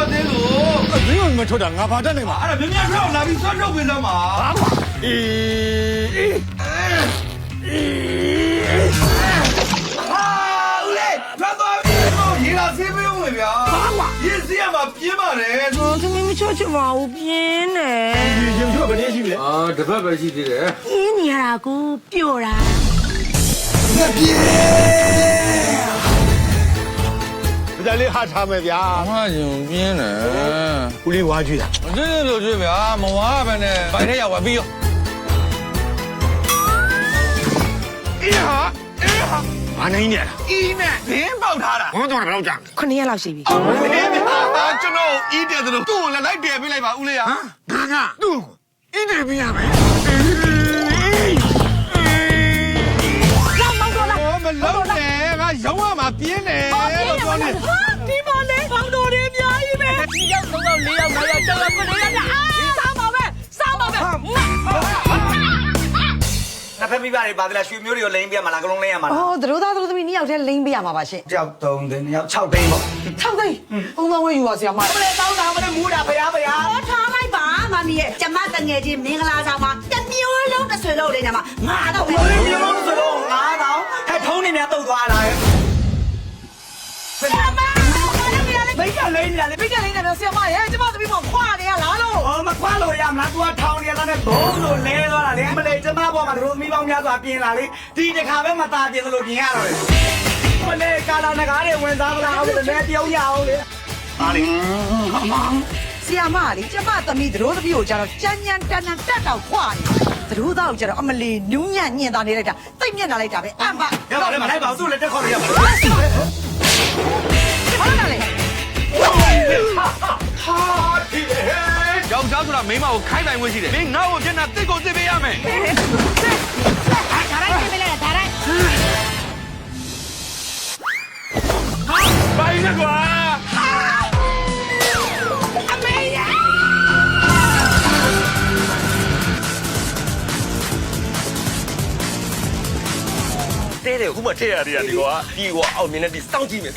ထွက်သေးလို့မင်းကမထွက်တာငါဘာတတ်နိုင်မှာ အဲ့ဒါမြင်ထွက်အောင်လာပြီးဆွတ်ထုတ်ပေးစမ်းပါအေးဟာဦးလေးထွက်သွားပြီရေလာဆေးပေးဦးမယ်ဗျာရေဆေးရမှာပြင်းပါတယ် သမီးမချောချင်ပါဘူးပြင်းတယ် ရင်ထွက်ဘယ်နည်းရှိလဲ တပတ်ပဲရှိသေးတယ် ပြင်းနေရတာကိုပျော့တာ မပြေဒါလေးဟာထားမယ်ဗျာ အမကျုံပြင်းတယ် ဦးလေးဝါကြည့်တာ မတွေ့လို့တွေ့ဗျာမဝါပဲနဲ့ဘိုင်ထဲရောက်သွားပြီးရော မနိုင်နဲ့လား အီးနဲ့ဘင်းပေါက်ထားတာ ဘုံတော့ဘယ်တော့ကြာ 9ရက်လောက်ရှိပြီ ဘင်းပါကျွန်တော်အီးတယ်သလိုသူ့ကိုလည်းလိုက်တယ်ပေးလိုက်ပါဦးလေးဟာ ငါသူ့အင်းတယ်ပြရမယ် လောက်မောင်းတော့လား မလုံးနဲ့ငါရောင်းရမှာပြင်းတယ်လို့ပြောနေ ဒီမောင်လေးပေါင်းတော်တယ်အများကြီးပဲဒီရောက်3ရောက်4ရောက်5ရောက်6ရောက်9ရောက်စားပါပဲစားပါပဲ နှစ်ဖက်မိဘတွေပါသလားရွှေမျိုးတွေကိုလိမ့်ပြရမှာလားကလုံးလိမ့်ရမှာလား အော်တို့သားတို့သမီး2ယောက်တည်းလိမ့်ပေးရမှာပါရှင် ကြောက်3သိန်း2ယောက်6သိန်းပေါ့ 6သိန်းဘုံတော်ဝဲယူပါဆရာမ မလေးတောင်းတာမလေးမူးတာဖရားဖရား ဟောထားလိုက်ပါမမီရဲ့ကျမတငယ်ချင်းမင်္ဂလာဆောင်မှာတမျိုးလုံးတစ်ဆွေလုံးလေးညမှာငါတော့ပဲ ဘယ်လိုမျိုးဆိုတော့9000ဟဲ့ထုံးနေများတုတ်သွားလာရဲ့ ဆရာမဘာလဲမရလဲ ဘိတ်ကလိမ့်နေလေ ဘိတ်ကလေးနဲ့ဆရာမရဲ့ကျမသမီးမခွာနေရလားလို့ ဟောမခွာလို့ရမလား तू ထောင်းနေရတဲ့ဘုံလို့လဲသွားတာလေမလေးကျမဘောမှာတို့မိပေါင်းများစွာပြင်လာလေဒီတစ်ခါပဲမตาပြင်လို့ပြင်ရတော့လေမလေးကာလာနဂါးတွေဝင်စားမလားအောင်လေတယောက်ရအောင်လေဟာလေ ဆရာမလေးကျမသမီးတို့သမီးကိုကျတော့ကြမ်းကြမ်းတန်တန်တက်တော့ခွာနေတို့သားကိုကျတော့အမလီနူးညံ့ညင်သားနေလိုက်တာတိတ်မျက်နှာလိုက်တာပဲအမ်ပါ ရပါလေမလိုက်ပါဘူးသူ့လည်းတက်ခေါ်ရရပါ ဟုတ်တယ်လေ ဟာဒီလေ ယောက်ျားဆိုတာမိန်းမကိုခိုင်းပိုင်ခွင့်ရှိတယ်မင်းငါ့ကိုမျက်နှာတစ်ကိုတစ်ပေးရမယ် ဒါတိုင်းပြင်လိုက်တာဒါတိုင်း ဘိုင်းနဲ့ကွာ အမေရ တဲတယ်ခုမှထည့်ရသေးတာဒီကွာဒီကွာအောင်မြင်တဲ့ဒီစောင့်ကြည့်မယ်